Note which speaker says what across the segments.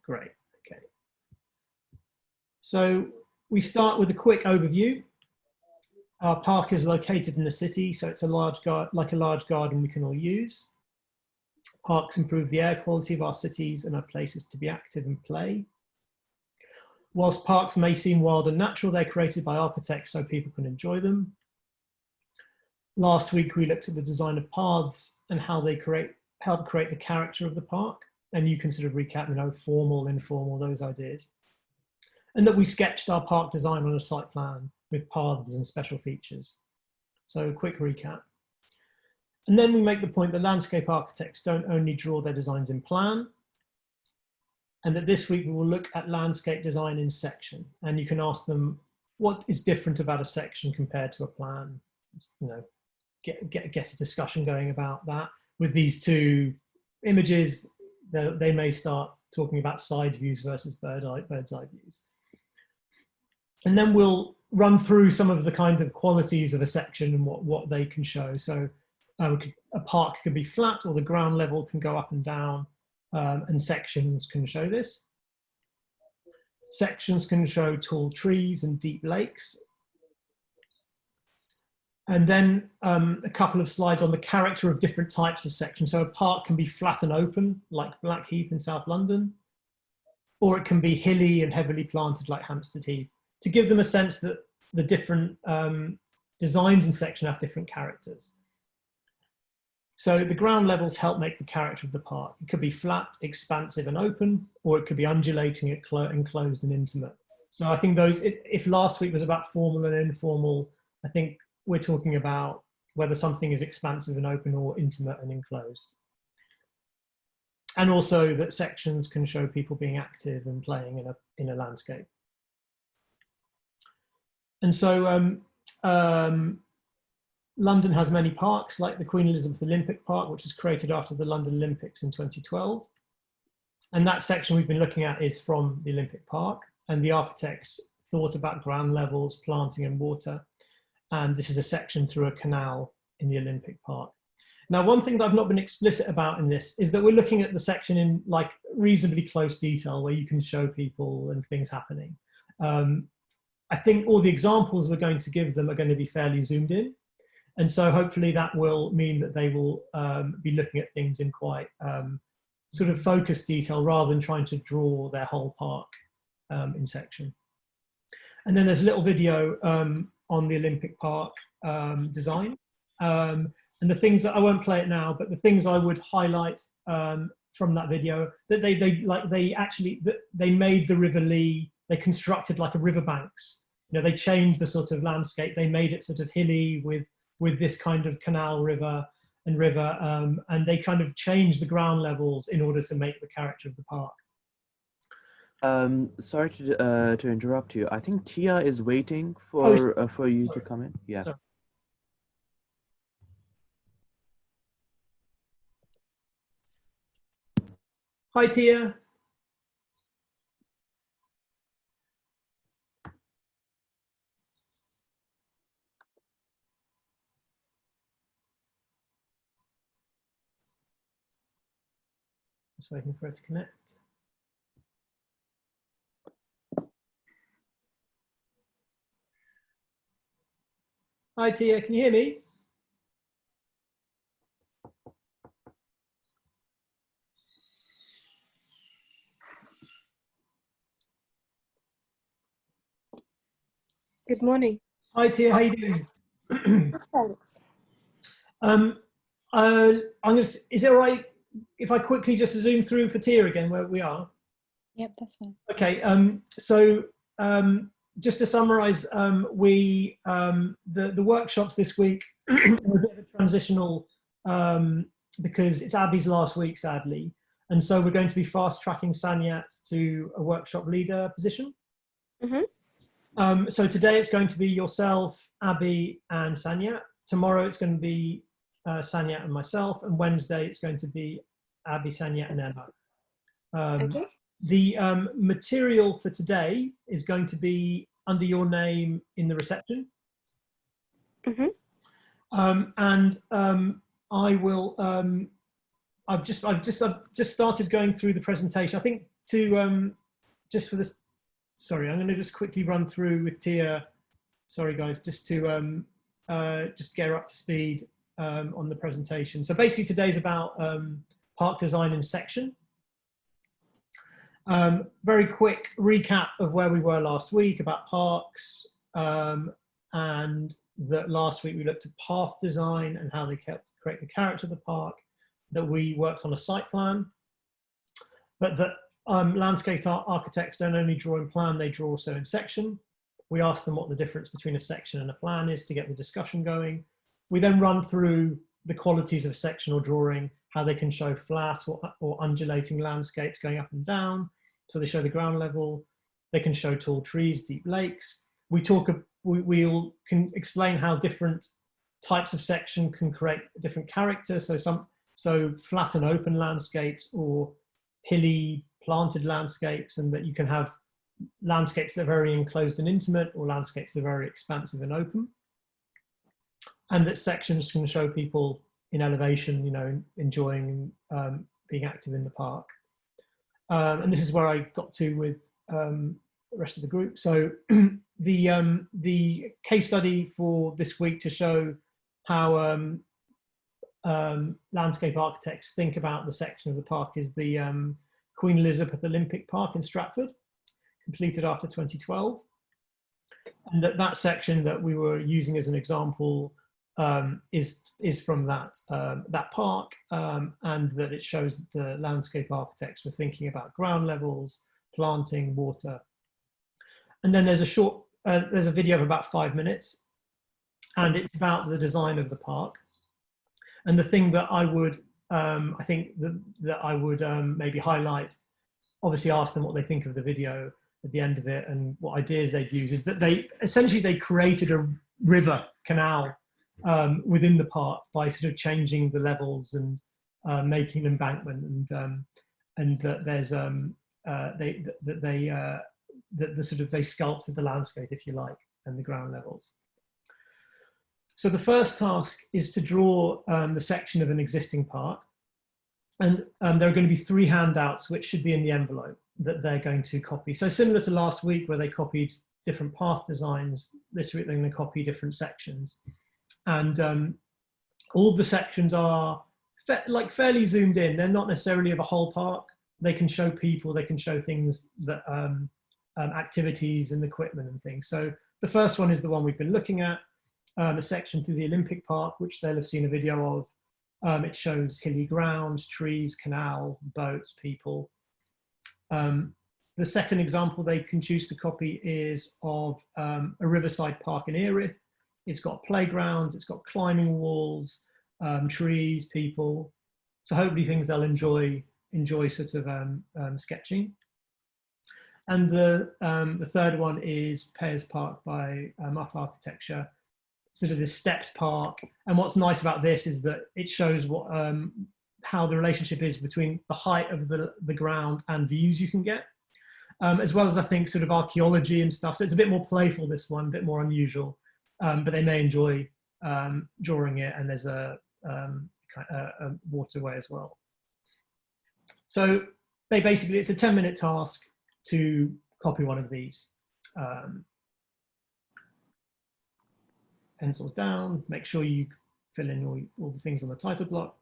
Speaker 1: Great, okay. So we start with a quick overview. Our park is located in the city, so it's a large garden we can all use. Parks improve the air quality of our cities and are places to be active and play. Whilst parks may seem wild and natural, they're created by architects so people can enjoy them. Last week, we looked at the design of paths and how they help create the character of the park. And you can sort of recap, formal, informal, those ideas. And that we sketched our park design on a site plan with paths and special features. So quick recap. And then we make the point that landscape architects don't only draw their designs in plan, and that this week we will look at landscape design in section. And you can ask them what is different about a section compared to a plan. Get a discussion going about that. With these two images, they may start talking about side views versus bird's eye views. And then we'll run through some of the kind of qualities of a section and what they can show. So a park can be flat, or the ground level can go up and down, and sections can show this. Sections can show tall trees and deep lakes. And then a couple of slides on the character of different types of sections. So a park can be flat and open, like Blackheath in South London, or it can be hilly and heavily planted, like Hampstead Heath, to give them a sense that the different designs in section have different characters. So the ground levels help make the character of the park. It could be flat, expansive and open, or it could be undulating, enclosed and intimate. So I think if last week was about formal and informal, I think we're talking about whether something is expansive and open or intimate and enclosed. And also that sections can show people being active and playing in a landscape. And so London has many parks, like the Queen Elizabeth Olympic Park, which was created after the London Olympics in 2012. And that section we've been looking at is from the Olympic Park, and the architects thought about ground levels, planting and water. And this is a section through a canal in the Olympic Park. Now, one thing that I've not been explicit about in this is that we're looking at the section in like reasonably close detail where you can show people and things happening. I think all the examples we're going to give them are going to be fairly zoomed in. And so hopefully that will mean that they will be looking at things in quite sort of focused detail rather than trying to draw their whole park in section. And then there's a little video on the Olympic Park design. And the things that I won't play it now, but the things I would highlight from that video, that they made the River Lee, they constructed like a riverbanks. They changed the sort of landscape. They made it sort of hilly with this kind of canal river, and they kind of changed the ground levels in order to make the character of the park.
Speaker 2: Sorry to interrupt you. I think Tia is waiting for you to come in. Yeah. Sorry.
Speaker 1: Hi, Tia. Just waiting for it to connect. Hi, Tia, can you hear me?
Speaker 3: Good morning.
Speaker 1: Hi, Tia, how you doing?
Speaker 3: Thanks.
Speaker 1: Is it all right if I quickly just zoom through for Tia again where we are?
Speaker 3: Yep, that's fine.
Speaker 1: Okay, just to summarize, the workshops this week are a bit of a transitional because it's Abby's last week, sadly. And so we're going to be fast tracking Sanyat to a workshop leader position. Mm-hmm. So today it's going to be yourself, Abby and Sanyat. Tomorrow it's going to be Sanyat and myself. And Wednesday it's going to be Abby, Sanyat and Emma. Okay. The material for today is going to be under your name in the reception. Mm-hmm. I will. I've just started going through the presentation. I think just for this, sorry, I'm going to just quickly run through with Tia. Sorry, guys, just to just get her up to speed on the presentation. So basically, today's about park design in section. Very quick recap of where we were last week about parks, and that last week we looked at path design and how they create the character of the park. That we worked on a site plan, but that landscape architects don't only draw in plan, they draw also in section. We ask them what the difference between a section and a plan is to get the discussion going. We then run through the qualities of sectional drawing, how they can show flat or undulating landscapes going up and down. So they show the ground level. They can show tall trees, deep lakes. We'll can explain how different types of section can create different characters. So flat and open landscapes or hilly planted landscapes, and that you can have landscapes that are very enclosed and intimate or landscapes that are very expansive and open. And that sections can show people in elevation, you know, enjoying being active in the park. And this is where I got to with the rest of the group. So the case study for this week to show how landscape architects think about the section of the park is the Queen Elizabeth Olympic Park in Stratford, completed after 2012. And that section that we were using as an example is from that park, and that it shows that the landscape architects were thinking about ground levels, planting, water. And then there's a video of about 5 minutes, and it's about the design of the park. And the thing that I would, I think that I would maybe highlight, obviously ask them what they think of the video at the end of it and what ideas they'd use, is that they created a river canal within the park by sort of changing the levels and making an embankment, and that there's they sculpted the landscape, if you like, and the ground levels. So the first task is to draw the section of an existing park, and there are going to be 3 handouts which should be in the envelope that they're going to copy. So similar to last week where they copied different path designs, this week they're going to copy different sections. And all the sections are fairly zoomed in. They're not necessarily of a whole park. They can show people, they can show things that activities and equipment and things. So the first one is the one we've been looking at, a section through the Olympic Park, which they'll have seen a video of. It shows hilly ground, trees, canal, boats, people. The second example they can choose to copy is of a riverside park in Erith. It's got playgrounds, it's got climbing walls, trees, people. So hopefully things they'll enjoy sort of sketching. And the third one is Pears Park by Muff Architecture, sort of this steps park. And what's nice about this is that it shows what how the relationship is between the height of the ground and views you can get, as well as I think sort of archaeology and stuff. So it's a bit more playful, this one, a bit more unusual, but they may enjoy drawing it. And there's a waterway as well. So it's a 10-minute task to copy one of these. Pencils down, make sure you fill in all the things on the title block.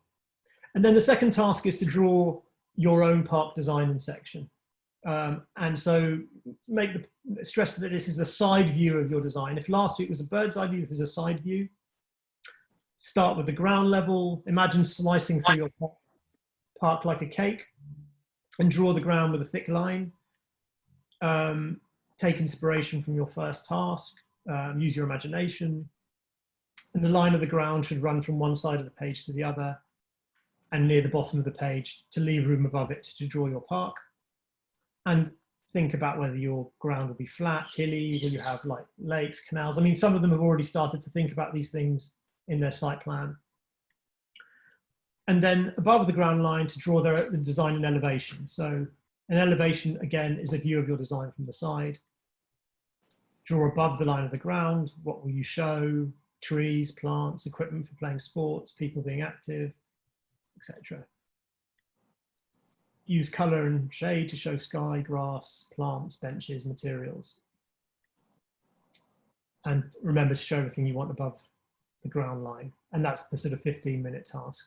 Speaker 1: And then the second task is to draw your own park design and section. And so stress that this is a side view of your design. If last week was a bird's eye view, this is a side view. Start with the ground level. Imagine slicing through your park like a cake and draw the ground with a thick line. Take inspiration from your first task. Use your imagination. And the line of the ground should run from one side of the page to the other and near the bottom of the page to leave room above it to draw your park. And think about whether your ground will be flat, hilly, will you have like lakes, canals. I mean, some of them have already started to think about these things in their site plan. And then above the ground line to draw the design and elevation. So an elevation, again, is a view of your design from the side. Draw above the line of the ground. What will you show? Trees, plants, equipment for playing sports, people being active, etc. use color and shade to show sky, grass, plants, benches, materials. And remember to show everything you want above the ground line. And that's the sort of 15-minute task.